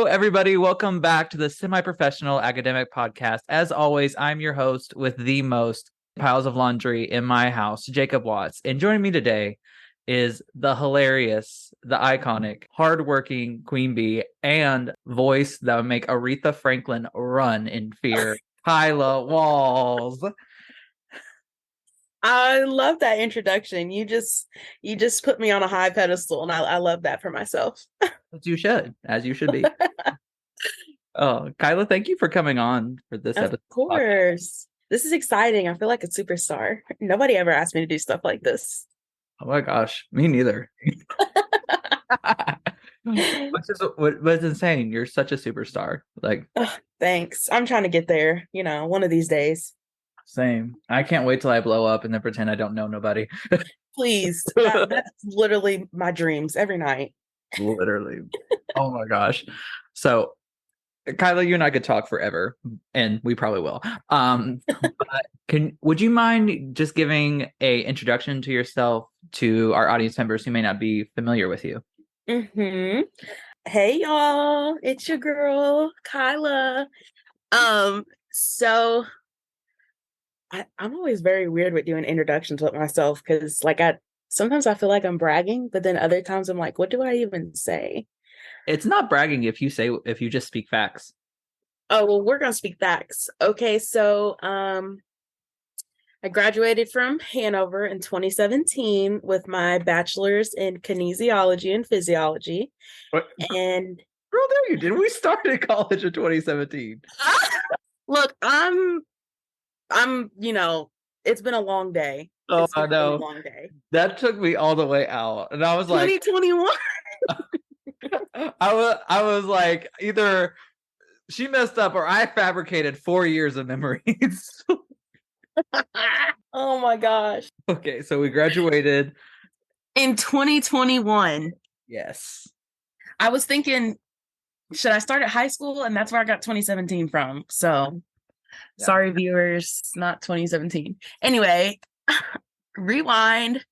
everybody. Welcome back to the Semi-Professional Academic Podcast. As always, I'm your host with the most piles of laundry in my house, Jacob Watts. And joining me today is the hilarious, the iconic, hardworking Queen Bee and voice that would make Aretha Franklin run in fear, Cyla Walls. I love that introduction. You just put me on a high pedestal, and I love that for myself. As you should be. Oh, Kyla, thank you for coming on for this Of episode. course. This is exciting. I feel like a superstar. Nobody ever asked me to do stuff like this. Oh my gosh, me neither. What's insane? You're such a superstar. Like, Thanks. I'm trying to get there, one of these days. same. I can't wait till I blow up and then pretend I don't know nobody. Please. That's literally my dreams every night. Literally. Oh my gosh. So, Kyla, you and I could talk forever, and we probably will. But would you mind just giving a introduction to yourself to our audience members who may not be familiar with you? Mm-hmm. Hey y'all, it's your girl, Kyla. So I'm always very weird with doing introductions with myself because sometimes I feel like I'm bragging, but then other times I'm like, what do I even say? It's not bragging if you just speak facts. Oh, well, we're gonna speak facts. Okay, so I graduated from Hanover in 2017 with my bachelor's in kinesiology and physiology. What? And Girl, there you did. We started college in 2017. Look, it's been a long day. Oh, It's been I know. a long day. That took me all the way out. And I was like 2021. I was like, either she messed up or I fabricated 4 years of memories. Oh my gosh. Okay, so we graduated in 2021. Yes. I was thinking, should I start at high school? And that's where I got 2017 from. So sorry, viewers, not 2017. Anyway, rewind.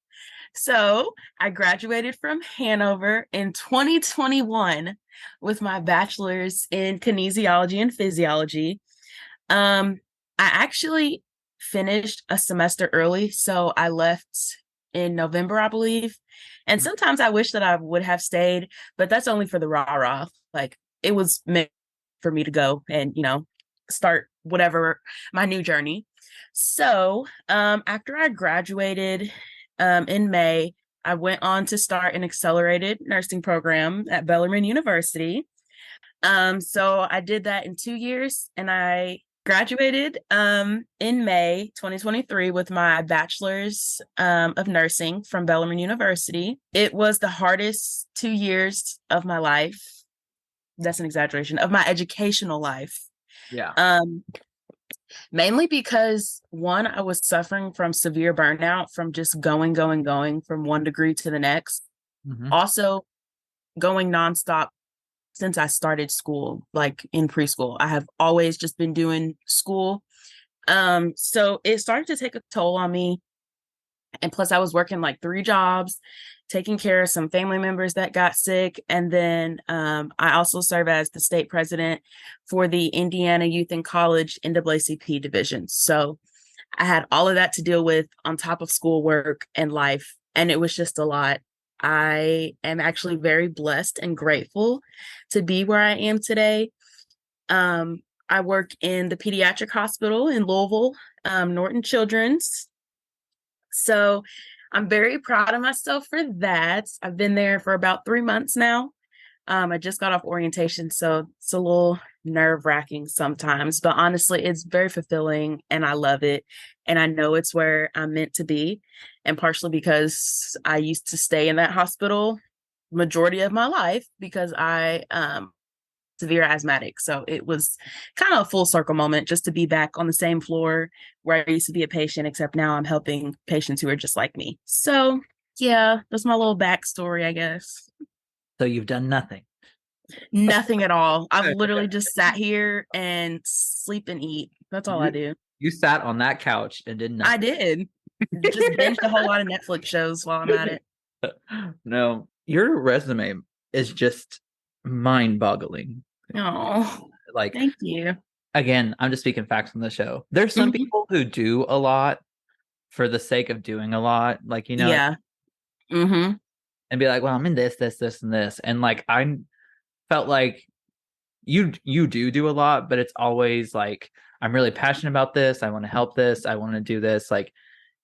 So I graduated from Hanover in 2021 with my bachelor's in kinesiology and physiology. I actually finished a semester early, so I left in November, I believe. And sometimes I wish that I would have stayed, but that's only for the rah-rah. Like, it was meant for me to go and, start whatever, my new journey. So after I graduated in May, I went on to start an accelerated nursing program at Bellarmine University. So I did that in 2 years, and I graduated in May 2023 with my bachelor's of nursing from Bellarmine University. It was the hardest 2 years of my life. That's an exaggeration, of my educational life. Yeah. Mainly because, one, I was suffering from severe burnout from just going from one degree to the next. Mm-hmm. Also, going nonstop since I started school, like in preschool. I have always just been doing school. So it started to take a toll on me. And plus, I was working like 3 jobs, taking care of some family members that got sick. And then I also serve as the state president for the Indiana Youth and College NAACP division. So I had all of that to deal with on top of schoolwork and life. And it was just a lot. I am actually very blessed and grateful to be where I am today. I work in the pediatric hospital in Louisville, Norton Children's. So I'm very proud of myself for that. I've been there for about 3 months now. I just got off orientation, so it's a little nerve-wracking sometimes, but honestly, it's very fulfilling and I love it. And I know it's where I'm meant to be. And partially because I used to stay in that hospital majority of my life because I severe asthmatic. So it was kind of a full circle moment just to be back on the same floor where I used to be a patient, except now I'm helping patients who are just like me. So yeah, that's my little backstory, I guess. So you've done nothing. Nothing at all. I've literally just sat here and sleep and eat. That's all I do. You sat on that couch and did nothing. I did. Just binged a whole lot of Netflix shows while I'm at it. No, your resume is just mind-boggling. Oh, Like, thank you. again, I'm just speaking facts from the show. There's some Mhm. people who do a lot for the sake of doing a lot, like, Yeah. Mm-hmm. and be like, well, I'm in this, and this. And like, I felt like you do a lot, but it's always like, I'm really passionate about this. I want to help this. I want to do this. Like,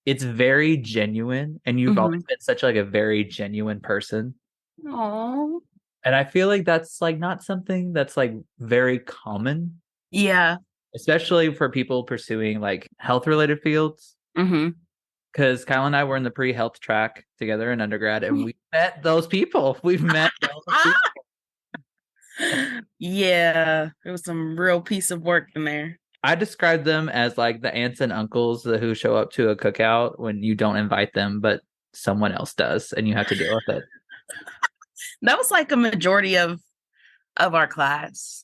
it's very genuine. And you've always Mm-hmm. been such like a very genuine person. Oh. And I feel like that's like not something that's like very common, Yeah. especially for people pursuing like health related fields. Mm-hmm. Because Kyle and I were in the pre-health track together in undergrad, and we met those people. We've met those people. Yeah, it was some real piece of work in there. I describe them as like the aunts and uncles who show up to a cookout when you don't invite them, but someone else does, and you have to deal with it. That was like a majority of our class,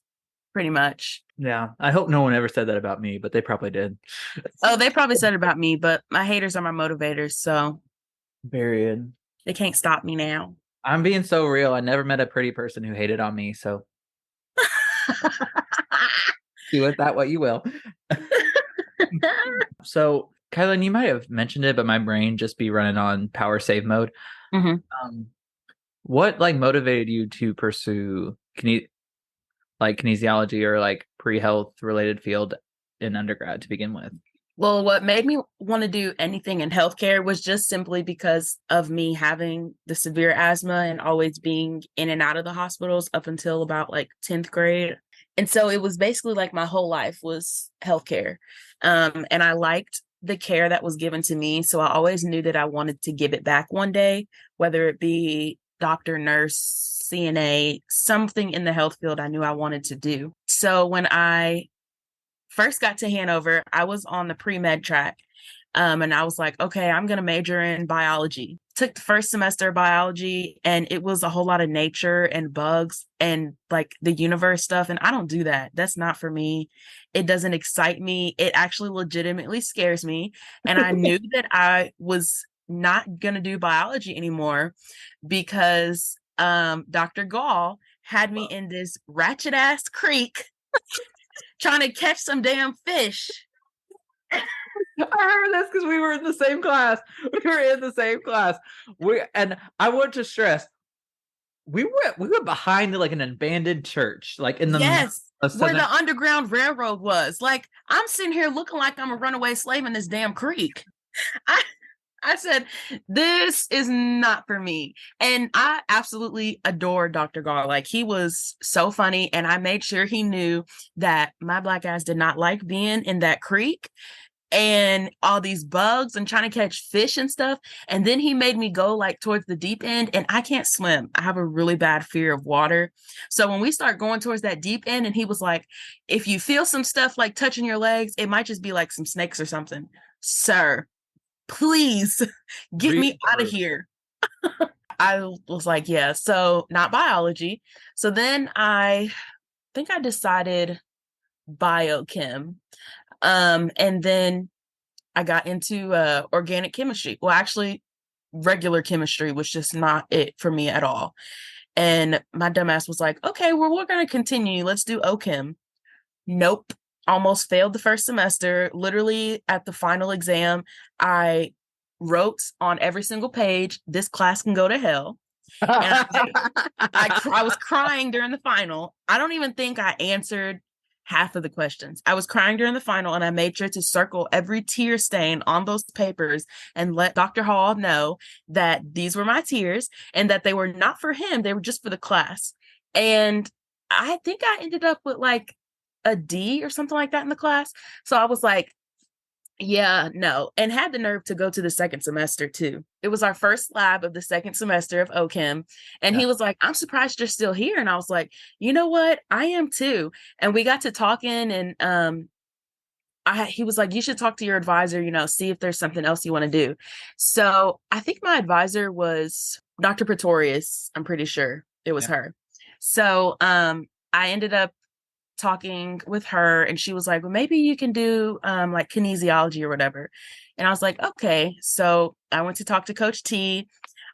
pretty much. Yeah, I hope no one ever said that about me, but they probably did. Oh, they probably said it about me, but my haters are my motivators, so Period. they can't stop me now. I'm being so real. I never met a pretty person who hated on me, so do with that what you will. So, Kylan, you might have mentioned it, but my brain just be running on power save mode. Mhm. Um, what like motivated you to pursue kinesiology or like pre-health related field in undergrad to begin with? Well, what made me want to do anything in healthcare was just simply because of me having the severe asthma and always being in and out of the hospitals up until about like 10th grade. And so it was basically like my whole life was healthcare. And I liked the care that was given to me. So I always knew that I wanted to give it back one day, whether it be doctor, nurse, CNA, something in the health field I knew I wanted to do. So when I first got to Hanover, I was on the pre-med track. And I was like, okay, I'm going to major in biology. Took the first semester of biology, and it was a whole lot of nature and bugs and like the universe stuff. And I don't do that. That's not for me. It doesn't excite me. It actually legitimately scares me. And I knew that I was not going to do biology anymore because Dr. Gall had me in this ratchet ass creek trying to catch some damn fish. I remember this because we were in the same class. We were in the same class. And I want to stress, we were behind like an abandoned church, like in the Yes, of where Southern. the Underground Railroad was. Like, I'm sitting here looking like I'm a runaway slave in this damn creek. I, I said, this is not for me. And I absolutely adore Dr. Gar. Like, he was so funny. And I made sure he knew that my black ass did not like being in that creek and all these bugs and trying to catch fish and stuff. And then he made me go like towards the deep end, and I can't swim. I have a really bad fear of water. So when we start going towards that deep end, and he was like, if you feel some stuff like touching your legs, it might just be like some snakes or something. Sir, please get me out of here. I was like, yeah, so not biology. So then I think I decided biochem. And then I got into organic chemistry. Well, actually, regular chemistry was just not it for me at all. And my dumbass was like, okay, well, we're going to continue. Let's do OChem. Nope. Almost failed the first semester. Literally at the final exam, I wrote on every single page, this class can go to hell. And I was crying during the final. I don't even think I answered half of the questions. I was crying during the final, and I made sure to circle every tear stain on those papers and let Dr. Hall know that these were my tears and that they were not for him. They were just for the class. And I think I ended up with like a D or something like that in the class. So I was like, yeah, no, and had the nerve to go to the second semester too. It was our first lab of the second semester of OChem. And Yeah. he was like, I'm surprised you're still here. And I was like, you know what? I am too. And we got to talking, and he was like, you should talk to your advisor, see if there's something else you want to do. So I think my advisor was Dr. Pretorius. I'm pretty sure it was her. So I ended up talking with her, and she was like, well, maybe you can do like kinesiology or whatever. And I was like, okay. So I went to talk to Coach T.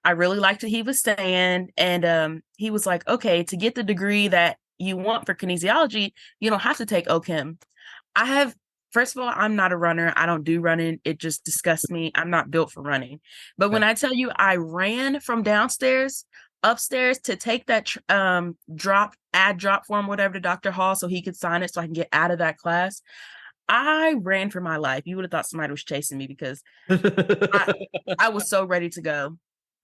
I really liked what he was saying. And he was like, okay, to get the degree that you want for kinesiology, you don't have to take OChem. First of all, I'm not a runner. I don't do running. It just disgusts me. I'm not built for running. But when I tell you I ran from downstairs upstairs to take that drop form, whatever, to Dr. Hall so he could sign it so I can get out of that class, I ran for my life. You would have thought somebody was chasing me because I was so ready to go.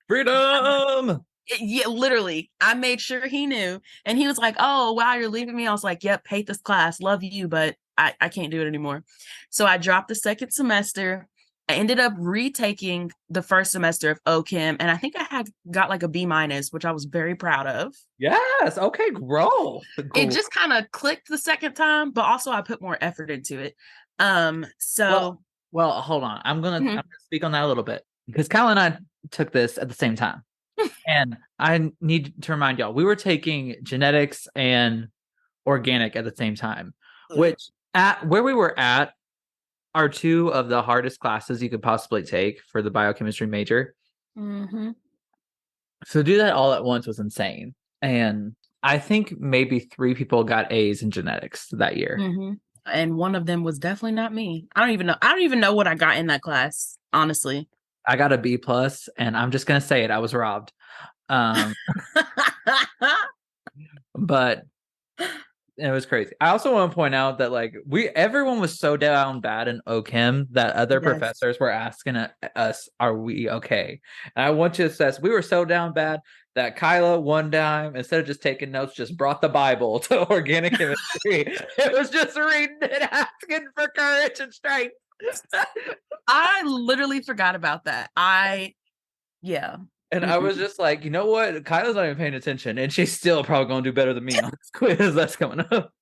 Freedom! Yeah, literally. I made sure he knew. And he was like, oh, wow, you're leaving me. I was like, yep, hate this class. Love you, but I can't do it anymore. So I dropped the second semester. I ended up retaking the first semester of OChem. And I think I had got like a B-, which I was very proud of. Yes. Okay, growth. It just kind of clicked the second time, but also I put more effort into it. Well, hold on. I'm gonna speak on that a little bit because Kyle and I took this at the same time. And I need to remind y'all, we were taking genetics and organic at the same time, which at where we were at are two of the hardest classes you could possibly take for the biochemistry major. Mm-hmm. So to do that all at once was insane. And I think maybe 3 people got A's in genetics that year. Mm-hmm. And one of them was definitely not me. I don't even know what I got in that class, honestly. I got a B+, and I'm just gonna say it. I was robbed. But it was crazy. I also want to point out that like everyone was so down bad in OChem that other professors were asking us, are we okay? And I want to assess, we were so down bad that Kyla one time, instead of just taking notes, just brought the Bible to organic chemistry. It was just reading it, asking for courage and strength. I literally forgot about that. Yeah. And I was just like, you know what? Kyla's not even paying attention, and she's still probably going to do better than me on this quiz that's coming up.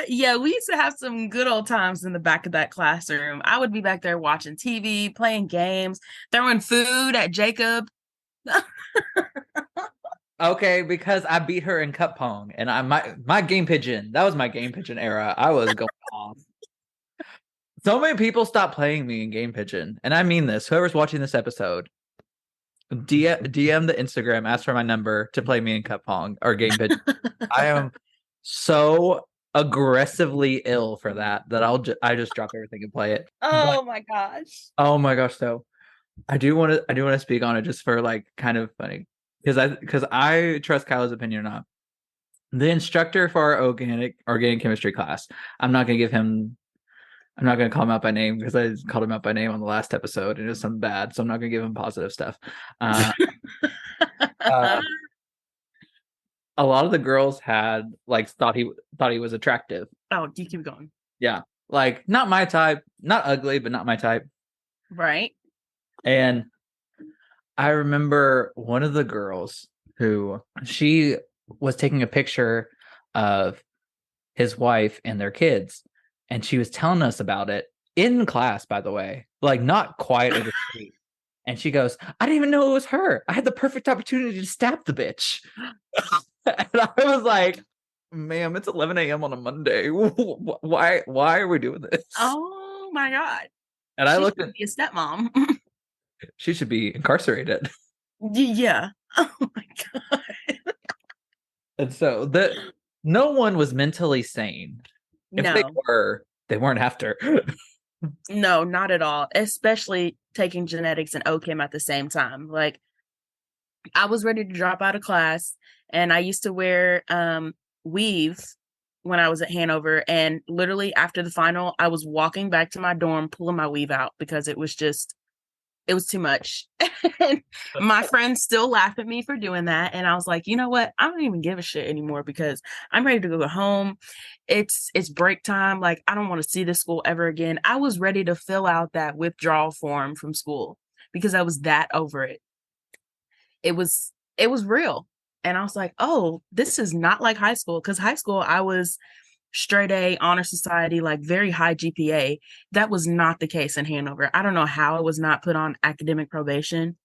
Yeah, we used to have some good old times in the back of that classroom. I would be back there watching TV, playing games, throwing food at Jacob. Okay, because I beat her in cup pong, and my game pigeon. That was my game pigeon era. I was going off. So many people stopped playing me in game pigeon, and I mean this. Whoever's watching this episode, DM the Instagram, ask for my number to play me in cup pong or game pigeon. I am so aggressively ill for that I just drop everything and play it. My gosh. Oh my gosh, so I do want to speak on it just for like kind of funny because I trust Kyla's opinion or not. The instructor for our organic chemistry class, I'm not going to call him out by name because I called him out by name on the last episode and it was something bad. So I'm not going to give him positive stuff. A lot of the girls had like thought he was attractive. Oh, you keep going. Yeah. Like not my type, not ugly, but not my type. Right. And I remember one of the girls who she was taking a picture of his wife and their kids. And she was telling us about it in class, by the way, like not quiet or discreet. And she goes, I didn't even know it was her. I had the perfect opportunity to stab the bitch. And I was like, ma'am, it's 11 a.m. on a Monday. Why are we doing this? Oh my God. And I looked at be a stepmom. She should be incarcerated. Yeah. Oh my God. And so no one was mentally sane. If they were, they weren't after. No, not at all. Especially taking genetics and OChem at the same time. Like, I was ready to drop out of class, and I used to wear weave when I was at Hanover. And literally after the final, I was walking back to my dorm, pulling my weave out because it was too much. And my friends still laugh at me for doing that. And I was like, you know what? I don't even give a shit anymore because I'm ready to go home. It's break time. Like, I don't want to see this school ever again. I was ready to fill out that withdrawal form from school because I was that over it. It was real. And I was like, oh, this is not like high school. Because high school, I was straight A, honor society, like very high GPA. That was not the case in Hanover. I don't know how I was not put on academic probation,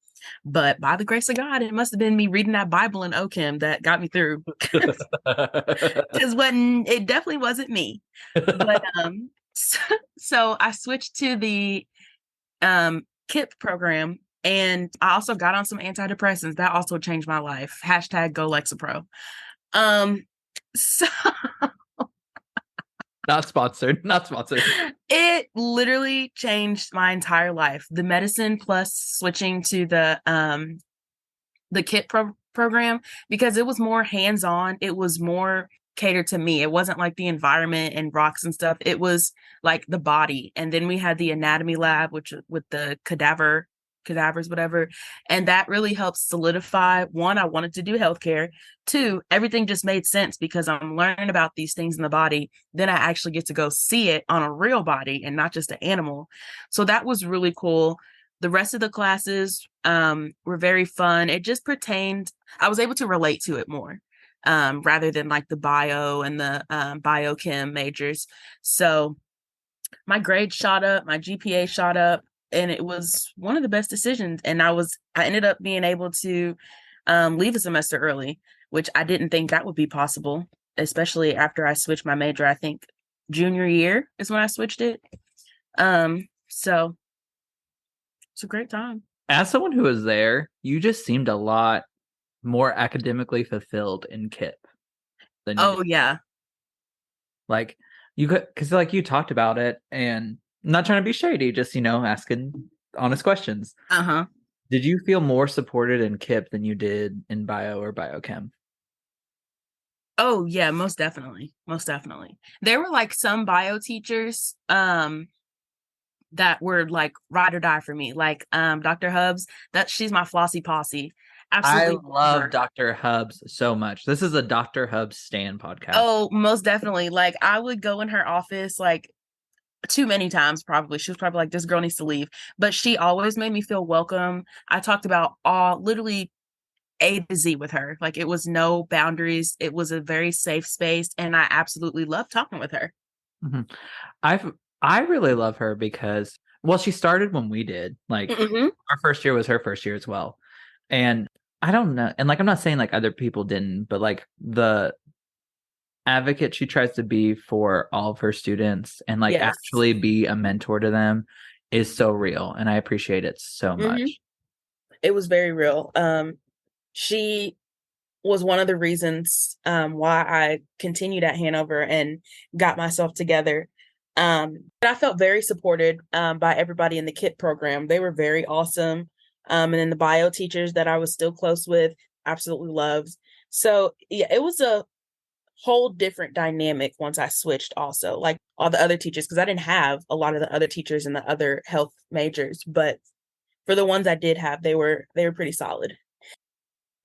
but by the grace of God, it must have been me reading that Bible in OChem that got me through. Because it definitely wasn't me. But so I switched to the KIP program, and I also got on some antidepressants. That also changed my life. #GoLexapro. So Not sponsored. Not sponsored. it literally changed my entire life. The medicine plus switching to the kit program, because it was more hands-on. It was more catered to me. It wasn't like the environment and rocks and stuff. It was like the body. And then we had the anatomy lab, which with the cadavers, whatever. And that really helped solidify, one, I wanted to do healthcare. Two, everything just made sense because I'm learning about these things in the body. Then I actually get to go see it on a real body and not just an animal. So that was really cool. The rest of the classes were very fun. It just pertained, I was able to relate to it more rather than like the bio and the biochem majors. So my grades shot up, my GPA shot up, and it was one of the best decisions. And I ended up being able to leave a semester early, which I didn't think that would be possible, especially after I switched my major. I think junior year is when I switched it. So it's a great time. As someone who was there, you just seemed a lot more academically fulfilled in KIP than you did. Yeah. Like you could, because like you talked about it, and I'm not trying to be shady, just asking honest questions. Did you feel more supported in KIP than you did in bio or biochem? Oh yeah, most definitely. Most definitely. There were like some bio teachers that were like ride or die for me. Like Dr. Hubs, she's my flossy posse. Absolutely. I love Dr. Hubs so much. This is a Dr. Hubs stan podcast. Oh, most definitely. Like I would go in her office like too many times probably. She was probably like, this girl needs to leave. But she always made me feel welcome. I talked about literally A to Z with her. Like it was no boundaries. It was a very safe space. And I absolutely loved talking with her. Mm-hmm. I really love her because, well, she started when we did. Like our first year was her first year as well. And I don't know. And like, I'm not saying like other people didn't, but like the advocate she tries to be for all of her students and like actually be a mentor to them is so real. And I appreciate it so much. It was very real. She was one of the reasons why I continued at Hanover and got myself together. But I felt very supported by everybody in the KIT program. They were very awesome. And then the bio teachers that I was still close with, absolutely loved. So yeah, it was a whole different dynamic once I switched also, like all the other teachers, because I didn't have a lot of the other teachers in the other health majors, but for the ones I did have, they were pretty solid.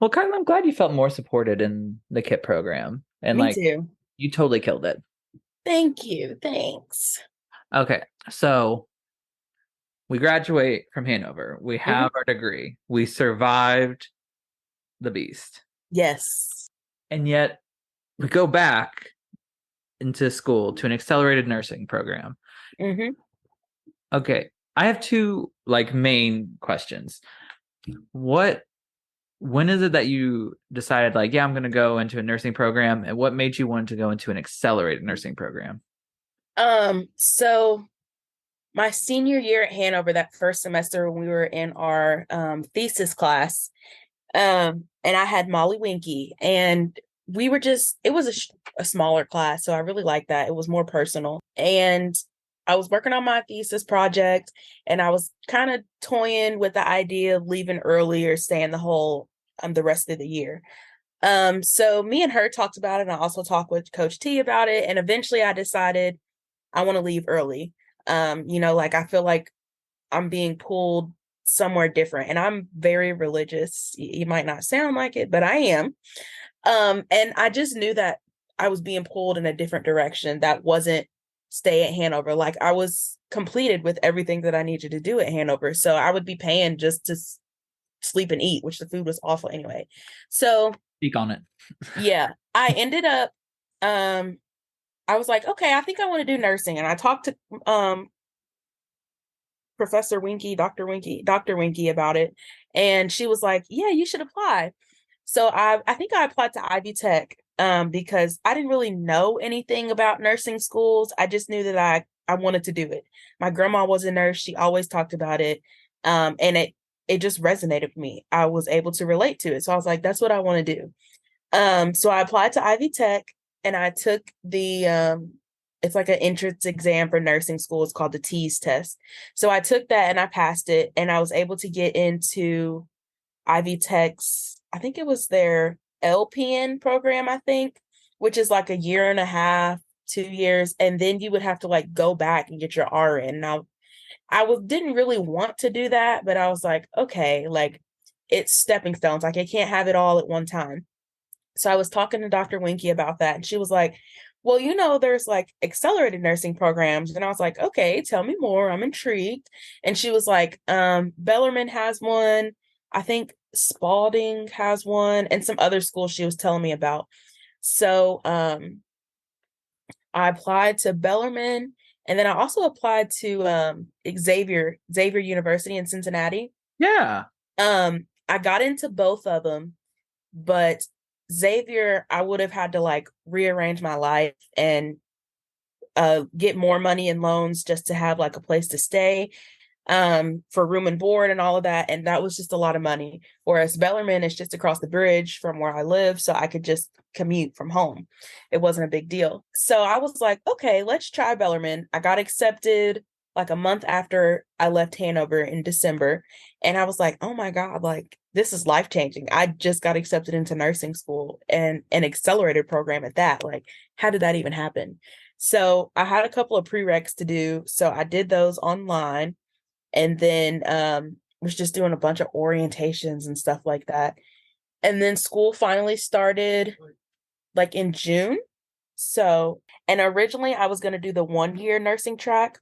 Well, Kyla, I'm glad you felt more supported in the KIT program. And Me too. You totally killed it. Thank you. Thanks. Okay. So we graduate from Hanover. We have our degree. We survived the beast. Yes. And yet we go back into school to an accelerated nursing program. Okay. I have two main questions. When is it that you decided I'm going to go into a nursing program, and what made you want to go into an accelerated nursing program? So my senior year at Hanover, that first semester when we were in our thesis class, and I had Molly Winky, and we were it was a smaller class. So I really liked that. It was more personal. And I was working on my thesis project, and I was kind of toying with the idea of leaving early or staying the rest of the year. So me and her talked about it, and I also talked with Coach T about it. And eventually I decided I want to leave early. I feel like I'm being pulled somewhere different, and I'm very religious. You might not sound like it, but I am. And I just knew that I was being pulled in a different direction that wasn't stay at Hanover. Like I was completed with everything that I needed to do at Hanover. So I would be paying just to sleep and eat, which the food was awful anyway. So speak on it. Yeah, I ended up, I was like, okay, I think I want to do nursing. And I talked to Professor Winky, Dr. Winky about it. And she was like, yeah, you should apply. So I think I applied to Ivy Tech because I didn't really know anything about nursing schools. I just knew that I wanted to do it. My grandma was a nurse. She always talked about it. And it just resonated with me. I was able to relate to it. So I was like, that's what I want to do. So I applied to Ivy Tech. and I took the it's like an entrance exam for nursing school. It's called the TEAS test. So I took that and I passed it, and I was able to get into Ivy Tech's, I think it was their LPN program, I think, which is like a year and a half, 2 years, and then you would have to like go back and get your RN. Now, didn't really want to do that, but I was like, okay, like it's stepping stones. Like I can't have it all at one time. So I was talking to Dr. Winky about that, and she was like, well, there's like accelerated nursing programs. And I was like, okay, tell me more. I'm intrigued. And she was like, Bellarmine has one. I think Spalding has one, and some other schools she was telling me about. So I applied to Bellarmine, and then I also applied to Xavier University in Cincinnati. Yeah. I got into both of them, but Xavier, I would have had to like rearrange my life and get more money in loans just to have like a place to stay, for room and board and all of that. And that was just a lot of money. Whereas Bellarmine is just across the bridge from where I live. So I could just commute from home. It wasn't a big deal. So I was like, okay, let's try Bellarmine. I got accepted like a month after I left Hanover in December. And I was like, oh my God, like this is life changing. I just got accepted into nursing school and an accelerated program at that. Like, how did that even happen? So I had a couple of prereqs to do. So I did those online, and then was just doing a bunch of orientations and stuff like that. And then school finally started like in June. So, and originally I was going to do the 1 year nursing track,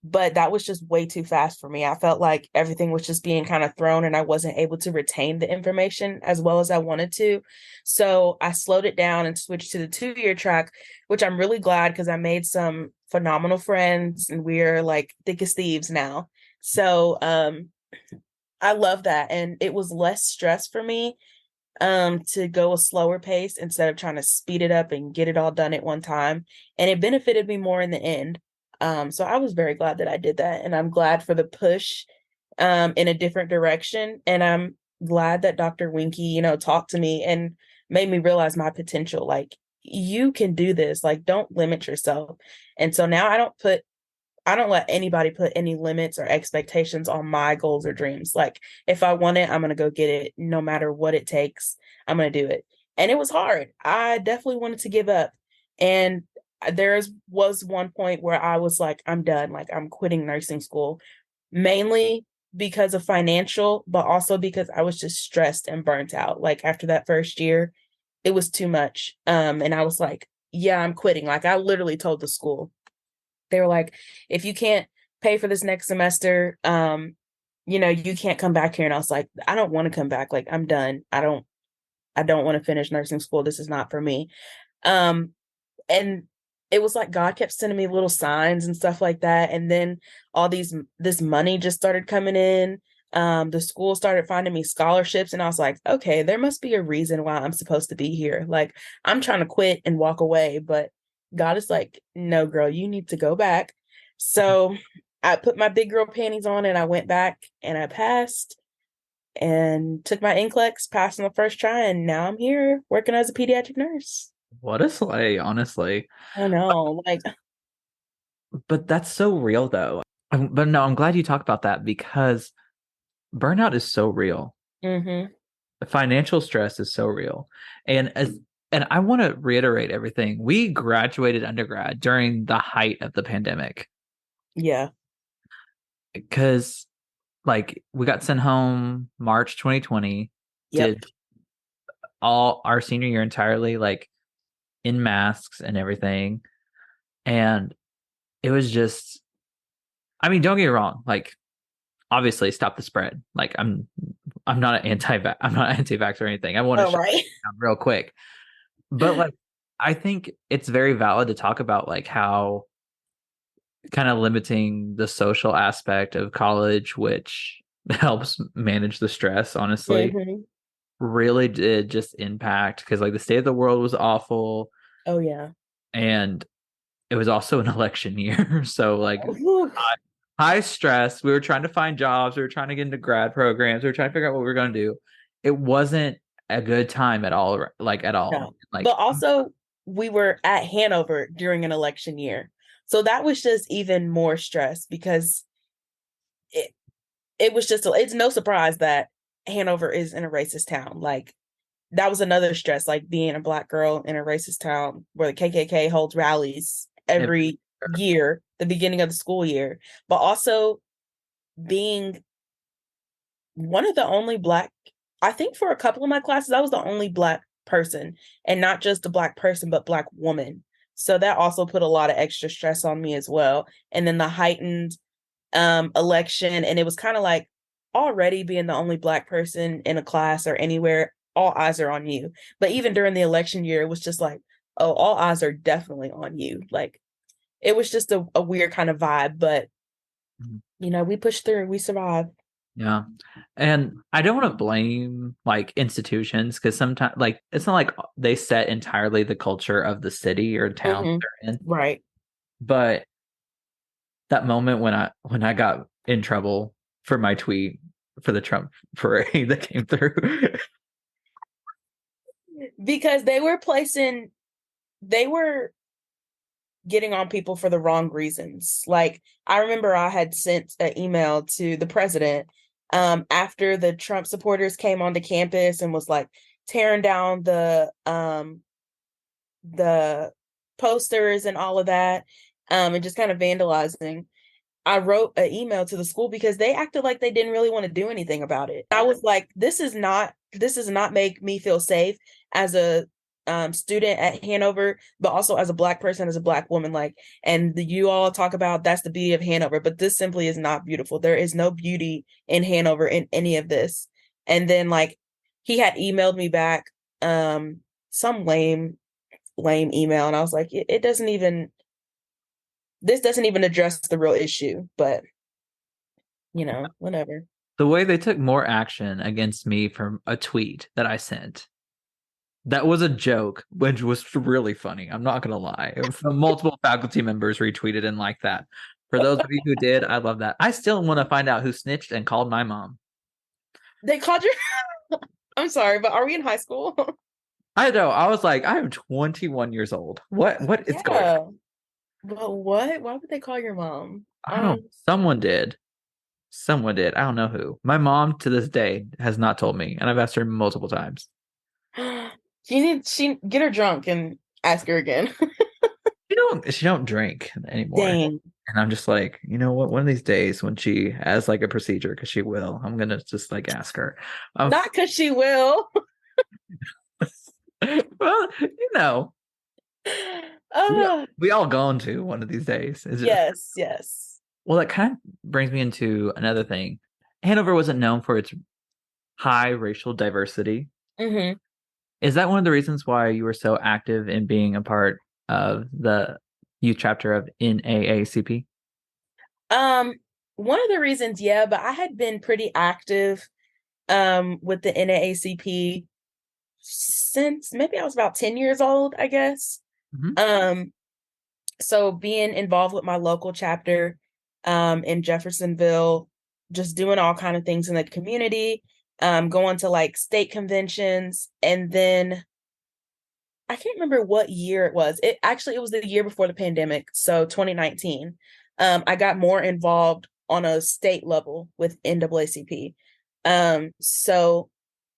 but that was just way too fast for me. I felt like everything was just being kind of thrown, and I wasn't able to retain the information as well as I wanted to. So I slowed it down and switched to the 2 year track, which I'm really glad, because I made some phenomenal friends and we're like thick as thieves now. So I love that. And it was less stress for me to go a slower pace instead of trying to speed it up and get it all done at one time. And it benefited me more in the end. So I was very glad that I did that. And I'm glad for the push in a different direction. And I'm glad that Dr. Winky, talked to me and made me realize my potential. Like, you can do this. Like, don't limit yourself. And so now I don't let anybody put any limits or expectations on my goals or dreams. Like, if I want it, I'm going to go get it no matter what it takes. I'm going to do it. And it was hard. I definitely wanted to give up. And was one point where I was like, I'm done. Like, I'm quitting nursing school, mainly because of financial, but also because I was just stressed and burnt out. Like, after that first year, it was too much. And I was like, yeah, I'm quitting. Like, I literally told the school, they were like, if you can't pay for this next semester, you can't come back here. And I was like, I don't want to come back. Like, I'm done. I don't want to finish nursing school. This is not for me. And it was like God kept sending me little signs and stuff like that. And then this money just started coming in. The school started finding me scholarships, and I was like, okay, there must be a reason why I'm supposed to be here. Like, I'm trying to quit and walk away, but God is like, no, girl, you need to go back. So I put my big girl panties on and I went back and I passed and took my NCLEX, passed on the first try, and now I'm here working as a pediatric nurse. What a slay, honestly. I know, like, But that's so real, though. But no, I'm glad you talked about that, because burnout is so real. mm-hmm. Financial stress is so real. And I want to reiterate everything. We graduated undergrad during the height of the pandemic, Yeah. because like we got sent home March 2020, Yep. did all our senior year entirely like in masks and everything. And it was just, I mean, don't get me wrong, like obviously stop the spread. Like I'm not anti-vax or anything. I want to Oh, shut right. it down real quick. But like I think it's very valid to talk about like how kind of limiting the social aspect of college, which helps manage the stress, honestly, Mm-hmm. really did just impact, because like the state of the world was awful, Oh, yeah. and it was also an election year. So like Whew. high stress. We were trying to find jobs. We were trying to get into grad programs. We were trying to figure out what we were going to do. It wasn't a good time at all, like at all. No. Like, But also, we were at Hanover during an election year. So that was just even more stress because it was just, it's no surprise that Hanover is in a racist town. Like, that was another stress, like being a Black girl in a racist town where the KKK holds rallies every year, the beginning of the school year, but also being one of the only Black, I think for a couple of my classes, I was the only Black person, and not just a Black person, but Black woman. So that also put a lot of extra stress on me as well. And then the heightened election, and it was kind of like already being the only Black person in a class or anywhere, all eyes are on you. But even during the election year, it was just like, oh, all eyes are definitely on you. Like, it was just a weird kind of vibe, but we pushed through, we survived. Yeah. And I don't want to blame like institutions, because sometimes like it's not like they set entirely the culture of the city or town they're in. Right. But that moment when I got in trouble for my tweet for the Trump parade that came through. Because they were getting on people for the wrong reasons. Like, I remember I had sent an email to the president after the Trump supporters came onto campus and was like tearing down the posters and all of that, and just kind of vandalizing. I wrote an email to the school because they acted like they didn't really want to do anything about it. I was like, this does not make me feel safe as a student at Hanover, but also as a Black person, as a Black woman. Like, and you all talk about that's the beauty of Hanover, but this simply is not beautiful. There is no beauty in Hanover in any of this. And then like he had emailed me back some lame email, and I was like, this doesn't even address the real issue, but whatever. The way they took more action against me from a tweet that I sent, that was a joke, which was really funny. I'm not going to lie. Multiple faculty members retweeted and like that. For those of you who did, I love that. I still want to find out who snitched and called my mom. They called your... I'm sorry, but are we in high school? I know. I was like, I am 21 years old. What is going on? But what? Why would they call your mom? I don't know. Someone did. I don't know who. My mom to this day has not told me, and I've asked her multiple times. She get her drunk and ask her again. She don't drink anymore. Dang. And I'm just like, you know what? One of these days when she has like a procedure, because she will, I'm gonna just like ask her. Not because she will. Well, we all going to one of these days. Yes. Well, that kind of brings me into another thing. Hanover wasn't known for its high racial diversity. Mm-hmm. Is that one of the reasons why you were so active in being a part of the youth chapter of NAACP? One of the reasons, yeah, but I had been pretty active with the NAACP since maybe I was about 10 years old, I guess. Mm-hmm. So being involved with my local chapter in Jeffersonville, just doing all kind of things in the community, going to like state conventions, and then I can't remember what year it was. It was the year before the pandemic, so 2019. I got more involved on a state level with NAACP. So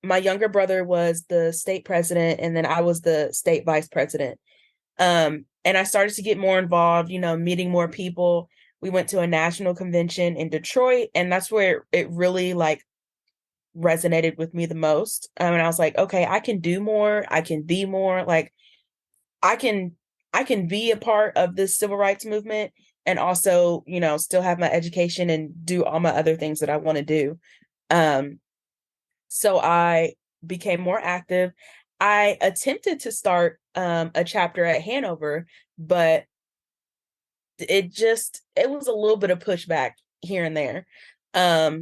my younger brother was the state president, and then I was the state vice president. And I started to get more involved, meeting more people. We went to a national convention in Detroit, and that's where it really like resonated with me the most. And I was like, okay, I can do more. I can be more. Like, I can be a part of this civil rights movement and also, still have my education and do all my other things that I want to do. So I became more active. I attempted to start a chapter at Hanover, but it was a little bit of pushback here and there.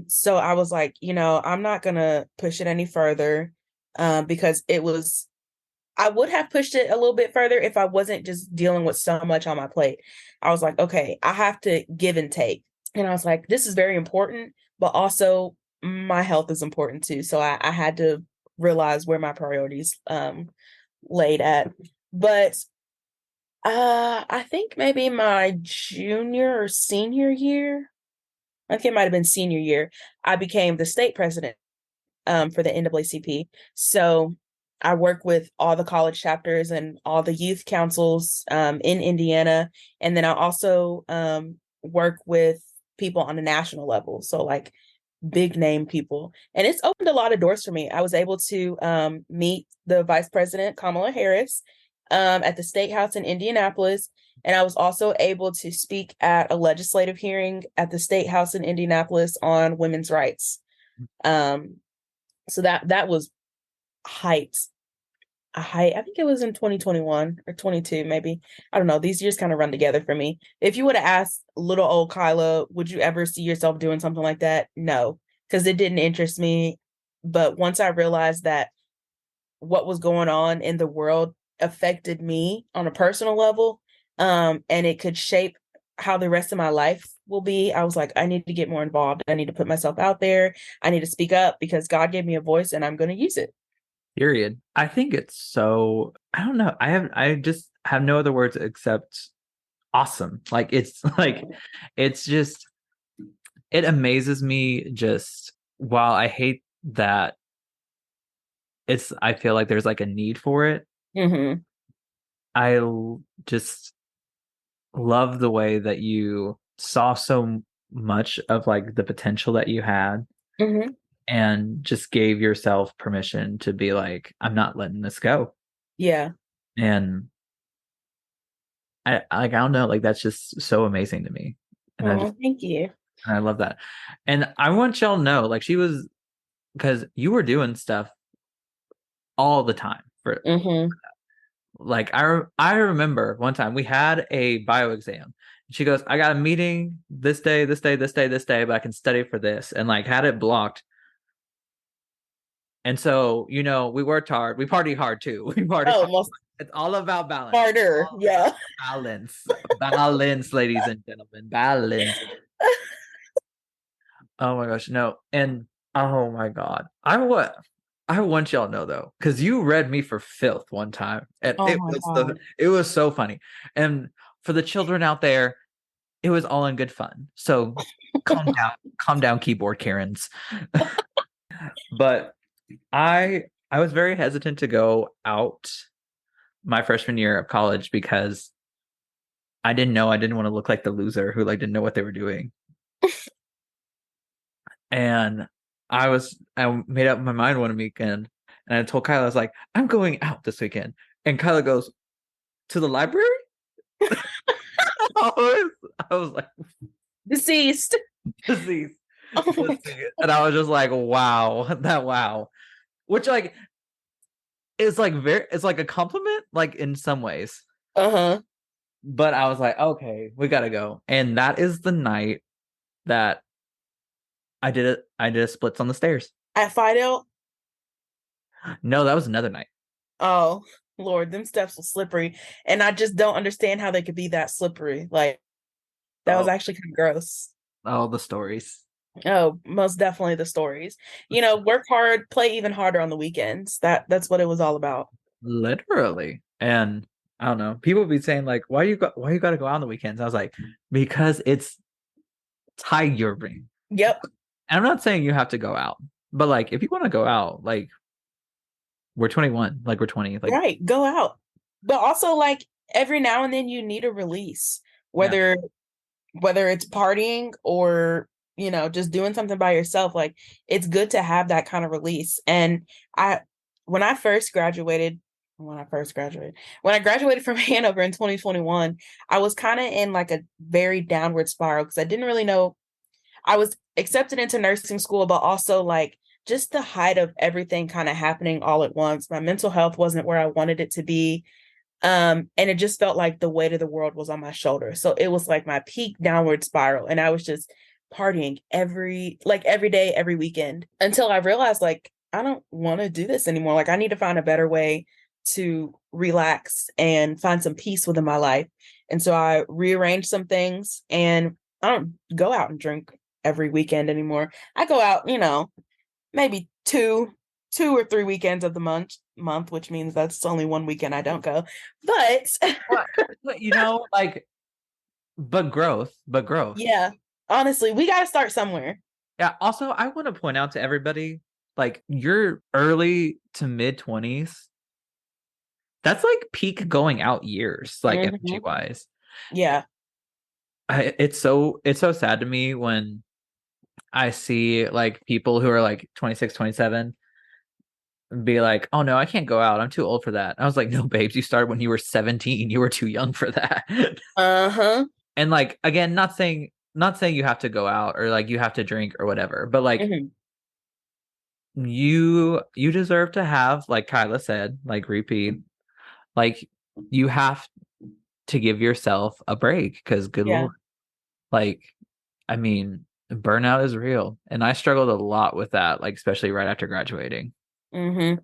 So I was like, I'm not gonna push it any further, because I would have pushed it a little bit further if I wasn't just dealing with so much on my plate. I was like, okay, I have to give and take. And I was like, this is very important, but also my health is important too. So I had to realize where my priorities laid at. But I think maybe my junior or senior year. I think it might have been senior year. I became the state president for the NAACP. So I work with all the college chapters and all the youth councils in Indiana. And then I also work with people on a national level. So like big name people. And it's opened a lot of doors for me. I was able to meet the Vice President, Kamala Harris, at the State House in Indianapolis. And I was also able to speak at a legislative hearing at the State House in Indianapolis on women's rights. So that was height. I think it was in 2021 or 22, maybe. I don't know. These years kind of run together for me. If you would have asked little old Kyla, would you ever see yourself doing something like that? No, because it didn't interest me. But once I realized that what was going on in the world affected me on a personal level, and it could shape how the rest of my life will be, I was like, I need to get more involved. I need to put myself out there. I need to speak up because God gave me a voice and I'm going to use it. Period. I think it's so, I don't know. I just have no other words except awesome. Like it's just, it amazes me just, while I hate that I feel like there's like a need for it. Mm-hmm. Just love the way that you saw so much of like the potential that you had, Mm-hmm. and just gave yourself permission to be like, I'm not letting this go. Yeah. And I don't know, like that's just so amazing to me. And Oh, thank you. I love that. And I want y'all to know, like, she was, because you were doing stuff all the time for Mm-hmm. like, I remember one time we had a bio exam. She goes, I got a meeting this day, this day, this day, this day, but I can study for this, and like had it blocked. And so, we worked hard. We party hard too. We party Oh, hard. most It's all about balance. harder. All Yeah. about balance. Balance, ladies and gentlemen. Balance. Oh my gosh, no. And oh my God. I want y'all to know though, because you read me for filth one time. And Oh my God. it was so funny. And for the children out there, it was all in good fun. So calm down, keyboard Karens. But I was very hesitant to go out my freshman year of college because I didn't want to look like the loser who like didn't know what they were doing. And I made up my mind one weekend, and I told Kyla, I was like, I'm going out this weekend. And Kyla goes, to the library? I was like, Deceased. disease. Oh my God. And I was just like, wow. Which like is like it's like a compliment, like in some ways. Uh-huh. But I was like, okay, we gotta go. And that is the night that I did a splits on the stairs. At Fido. No, that was another night. Oh Lord, them steps were slippery. And I just don't understand how they could be that slippery. Like that was Oh, actually kind of gross. all the stories. Oh, most definitely the stories. Work hard, play even harder on the weekends. That's what it was all about. Literally. And I don't know. People be saying like, why you gotta go out on the weekends? I was like, because it's tiring. Yep. And I'm not saying you have to go out, but like if you want to go out, like we're 21, like we're 20, like Right. Go out. But also like every now and then you need a release, yeah. whether it's partying or just doing something by yourself. Like it's good to have that kind of release. And I when I first graduated when I graduated from Hanover in 2021, I was kind of in like a very downward spiral because I didn't really know. I was accepted into nursing school, but also like just the height of everything kind of happening all at once. My mental health wasn't where I wanted it to be. And it just felt like the weight of the world was on my shoulders. So it was like my peak downward spiral. And I was just partying every day, every weekend until I realized like, I don't want to do this anymore. Like I need to find a better way to relax and find some peace within my life. And so I rearranged some things and I don't go out and drink every weekend anymore. I go out, maybe 2 or 3 weekends of the month, which means that's only one weekend I don't go. But like, but growth. Yeah, honestly, we got to start somewhere. Yeah. Also, I want to point out to everybody, like, your early to mid 20s, that's like peak going out years, like energy wise. Yeah. It's so sad to me when I see like people who are like 26, 27 be like, oh no, I can't go out. I'm too old for that. I was like, no, babes, you started when you were 17. You were too young for that. Uh-huh. And like, again, not saying you have to go out or like you have to drink or whatever, but like you deserve to have, like Kyla said, like repeat, like you have to give yourself a break because good Lord, like, I mean, burnout is real. And I struggled a lot with that, like especially right after graduating. I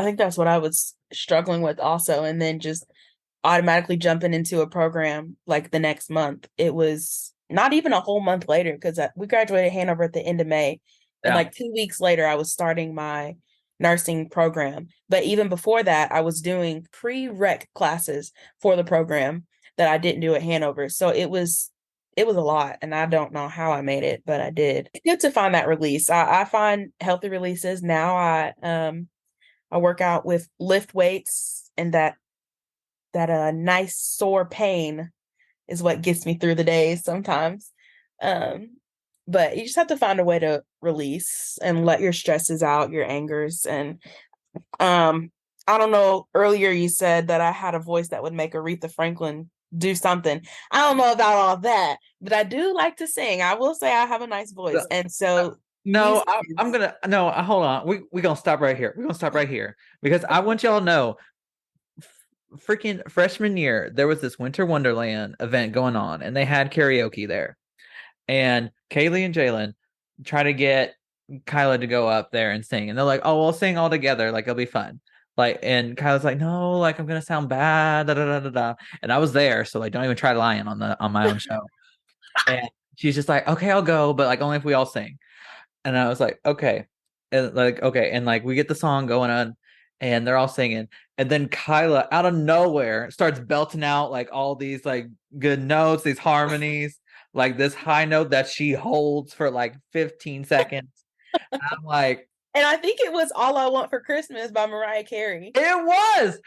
think that's what I was struggling with also. And then just automatically jumping into a program like the next month. It was not even a whole month later because we graduated Hanover at the end of May. And like 2 weeks later, I was starting my nursing program. But even before that, I was doing prereq classes for the program that I didn't do at Hanover. So it was a lot, and I don't know how I made it, but I did. It's good to find that release. I find healthy releases now. I work out with lift weights, and that nice sore pain is what gets me through the days sometimes. But you just have to find a way to release and let your stresses out, your angers. And I don't know, earlier you said that I had a voice that would make Aretha Franklin do something. I don't know about all that, but I do like to sing. I will say I have a nice voice. And so no, I'm gonna no, hold on. We're gonna stop right here. We're gonna stop right here because I want y'all to know, freaking freshman year, there was this Winter Wonderland event going on, and they had karaoke there. And Kaylee and Jalen try to get Kyla to go up there and sing, and they're like, "Oh, we'll sing all together. Like it'll be fun." Like, and Kyla's like, "No, like I'm gonna sound bad." Da, da, da, da, da. And I was there, so like, don't even try lying on my own show. And she's just like, "Okay, I'll go, but like only if we all sing." And I was like, "Okay," and like, okay, and like we get the song going on, and they're all singing, and then Kyla out of nowhere starts belting out like all these like good notes, these harmonies, like this high note that she holds for like 15 seconds. And I'm like, and I think it was All I Want for Christmas by Mariah Carey. It was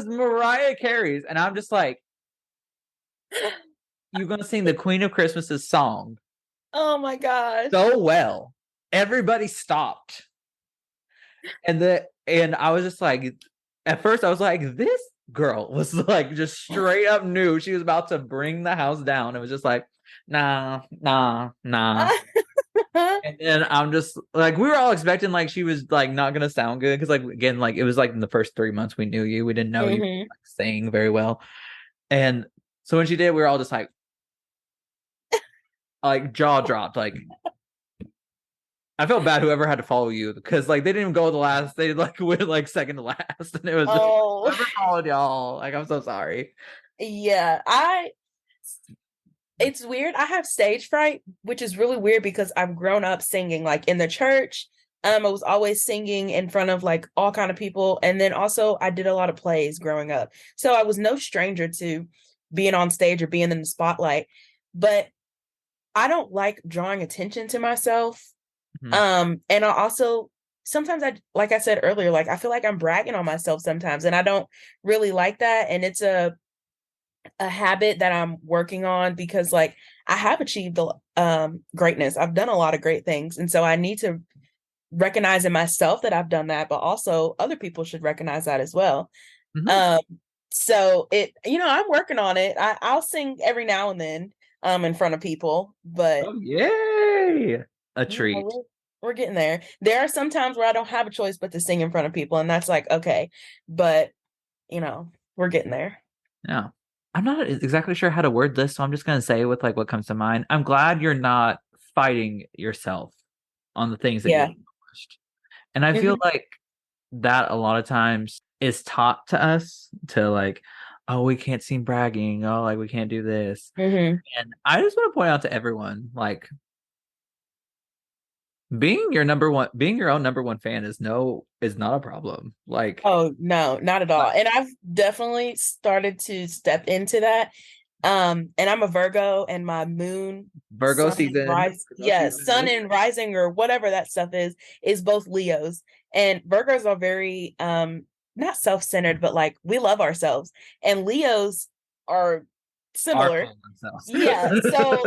Mariah Carey's. And I'm just like, you're gonna sing the Queen of Christmas's song. Oh my gosh. So well. Everybody stopped. And I was just like, at first I was like, this girl was like just straight up knew she was about to bring the house down. It was just like, nah. And then I'm just like, we were all expecting like she was like not gonna sound good because like again, like it was like in the first 3 months we knew you, we didn't know you like, sang very well. And so when she did, we were all just like jaw dropped. Like I felt bad whoever had to follow you because like they didn't even go the last, they like went like second to last, and it was just whoever followed y'all. Like I'm so sorry. Yeah, it's weird. I have stage fright, which is really weird because I've grown up singing like in the church. I was always singing in front of like all kind of people, and then also I did a lot of plays growing up, so I was no stranger to being on stage or being in the spotlight. But I don't like drawing attention to myself. And I also sometimes like I said earlier, like I feel like I'm bragging on myself sometimes, and I don't really like that. And it's a habit that I'm working on because like I have achieved greatness. I've done a lot of great things, and so I need to recognize in myself that I've done that, but also other people should recognize that as well. So I'm working on it. I'll sing every now and then in front of people, but yay, a treat. We're getting there. There are some times where I don't have a choice but to sing in front of people, and that's like okay, but we're getting there. Yeah. I'm not exactly sure how to word this, so I'm just going to say with like what comes to mind. I'm glad you're not fighting yourself on the things that you accomplished. And I feel like that a lot of times is taught to us to like, oh, we can't seem bragging. Oh, like we can't do this. And I just want to point out to everyone, like, being your own number one fan is not a problem. Like, Oh, no, not at all. And I've definitely started to step into that. And I'm a Virgo, and my moon, Virgo season. sun and rising, or whatever that stuff is both Leos. And Virgos are very not self-centered, but like we love ourselves. And Leos are similar. Yeah. So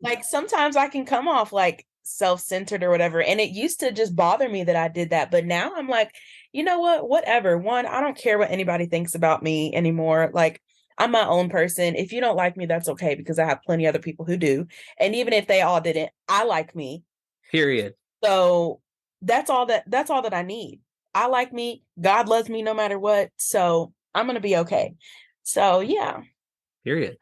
like sometimes I can come off like self-centered or whatever. And it used to just bother me that I did that. But now I'm like, you know what? Whatever. One, I don't care what anybody thinks about me anymore. Like, I'm my own person. If you don't like me, that's okay, because I have plenty of other people who do. And even if they all didn't, I like me. Period. So that's all that I need. I like me. God loves me no matter what. So I'm gonna be okay. So yeah. Period.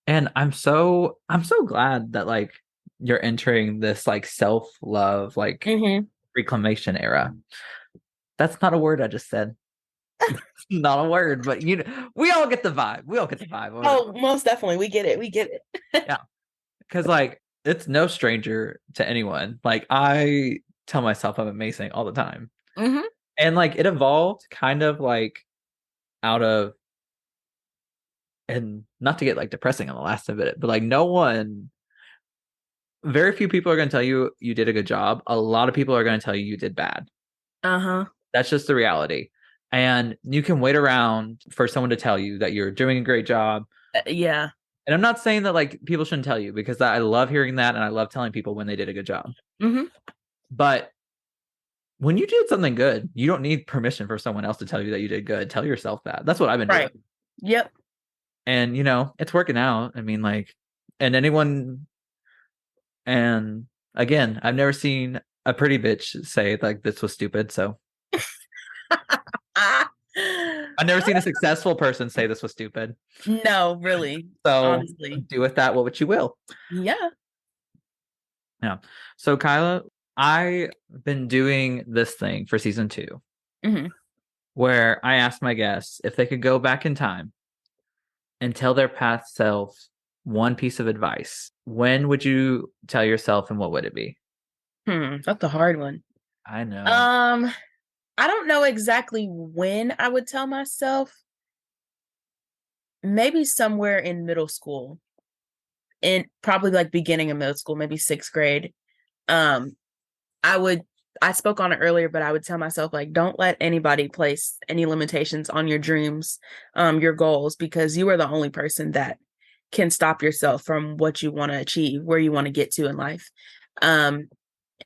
And I'm so glad that like you're entering this like self-love, like reclamation era. That's not a word I just said. Not a word, but we all get the vibe. Oh, most definitely. We get it. Yeah. Because like it's no stranger to anyone. Like I tell myself I'm amazing all the time. And like it evolved kind of like out of, and not to get like depressing on the last of it, but like very few people are going to tell you you did a good job. A lot of people are going to tell you you did bad. That's just the reality. And you can wait around for someone to tell you that you're doing a great job. Yeah. And I'm not saying that like people shouldn't tell you, because I love hearing that, and I love telling people when they did a good job. But when you did something good, you don't need permission for someone else to tell you that you did good. Tell yourself that. That's what I've been doing. Yep. And it's working out. I mean, like, and again, I've never seen a pretty bitch say like this was stupid. So I've never seen a successful person say this was stupid. No, really. So honestly, do with that what you will. Yeah. Yeah. So Kyla, I've been doing this thing for season 2, where I asked my guests if they could go back in time and tell their past self one piece of advice. When would you tell yourself, and what would it be? That's a hard one. I know. I don't know exactly when I would tell myself. Maybe somewhere in middle school. In probably like beginning of middle school, maybe 6th grade. I spoke on it earlier, but I would tell myself, like, don't let anybody place any limitations on your dreams, your goals, because you are the only person that can stop yourself from what you want to achieve, where you want to get to in life. And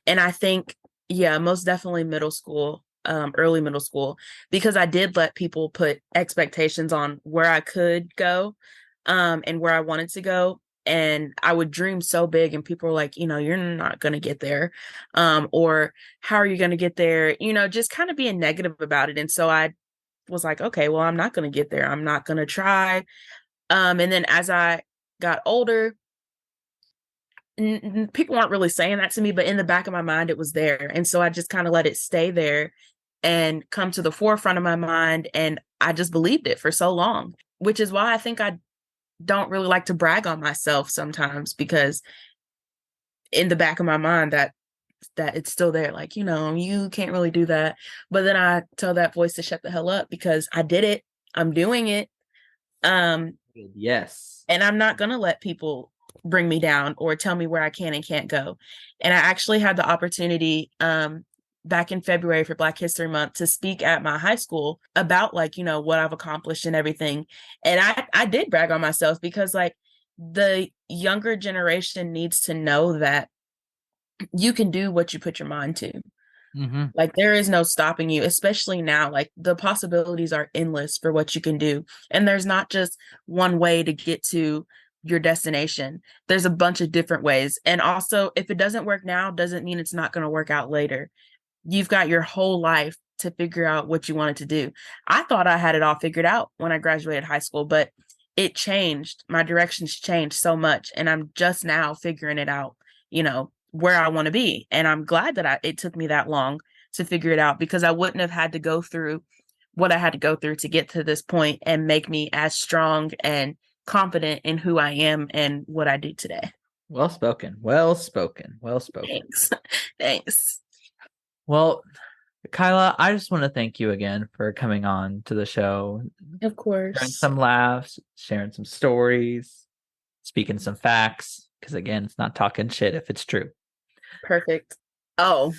I think, yeah, most definitely middle school, early middle school, because I did let people put expectations on where I could go, and where I wanted to go. And I would dream so big, and people were like, you're not going to get there. Or how are you going to get there? Just kind of being negative about it. And so I was like, okay, well, I'm not going to get there. I'm not going to try. And then as I got older, people weren't really saying that to me, but in the back of my mind, it was there. And so I just kind of let it stay there and come to the forefront of my mind. And I just believed it for so long, which is why I think I don't really like to brag on myself sometimes, because in the back of my mind that it's still there. Like, you can't really do that. But then I tell that voice to shut the hell up, because I did it. I'm doing it. Yes. And I'm not going to let people bring me down or tell me where I can and can't go. And I actually had the opportunity back in February for Black History Month to speak at my high school about like, what I've accomplished and everything. And I did brag on myself, because like the younger generation needs to know that you can do what you put your mind to. Like there is no stopping you, especially now. Like the possibilities are endless for what you can do. And there's not just one way to get to your destination. There's a bunch of different ways. And also, if it doesn't work now, doesn't mean it's not going to work out later. You've got your whole life to figure out what you wanted to do. I thought I had it all figured out when I graduated high school, but it changed. My directions changed so much. And I'm just now figuring it out, where I want to be. And I'm glad that it took me that long to figure it out, because I wouldn't have had to go through what I had to go through to get to this point and make me as strong and confident in who I am and what I do today. Well spoken. Well spoken. Well spoken. Thanks. Thanks. Well, Kyla, I just want to thank you again for coming on to the show, Of sharing course. some laughs, sharing some stories, speaking some facts. Because again, it's not talking shit if it's true. Perfect. Oh,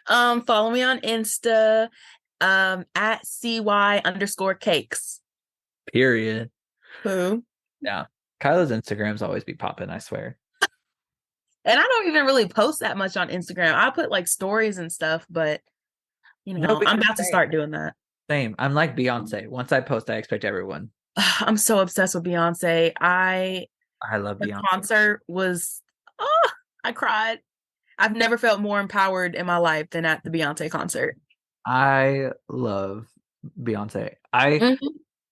follow me on Insta, at CY_cakes. Period. Who? Yeah. Kyla's Instagrams always be popping, I swear. And I don't even really post that much on Instagram. I put like stories and stuff, but No, I'm because about to start doing that. same. I'm like Beyonce. Once I post, I expect everyone. I'm so obsessed with Beyonce. I love The Beyonce. concert was, oh, I cried. I've never felt more empowered in my life than at the Beyonce concert. I love Beyonce. Mhm.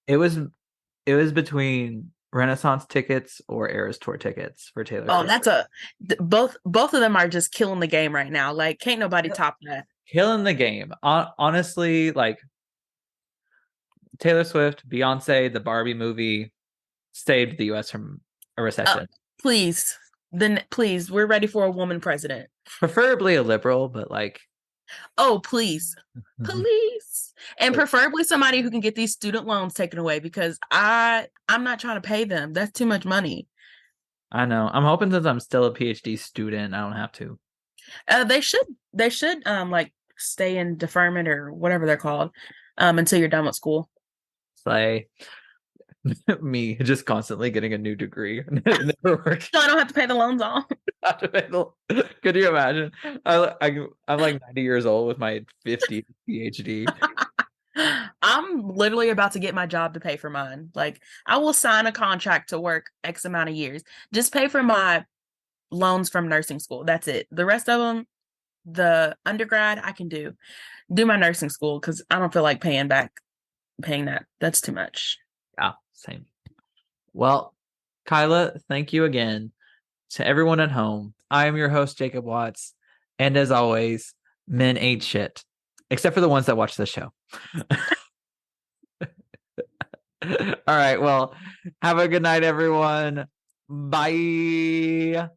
It was between Renaissance tickets or Eras Tour tickets for Taylor Oh, Swift. both of them are just killing the game right now. Like, can't nobody top that. Killing the game. Honestly, like Taylor Swift, Beyonce, the Barbie movie saved the US from a recession. Please, please, we're ready for a woman president. Preferably a liberal, but like, Oh, please, please, and preferably somebody who can get these student loans taken away because I'm not trying to pay them. That's too much money. I know. I'm hoping since I'm still a PhD student, I don't have to. They should like stay in deferment or whatever they're called until you're done with school. It's like me just constantly getting a new degree. It never works. So I don't have to pay the loans off. Could you imagine? I'm like 90 years old with my 50 PhD. I'm literally about to get my job to pay for mine. Like, I will sign a contract to work X amount of years. Just pay for my loans from nursing school. That's it. The rest of them, the undergrad, I can do. Do my nursing school because I don't feel like paying that. That's too much. Yeah, same. Well, Kyla, thank you again to everyone at home. I am your host, Jacob Watts. And as always, men ain't shit, except for the ones that watch the show. All right. Well, have a good night, everyone. Bye.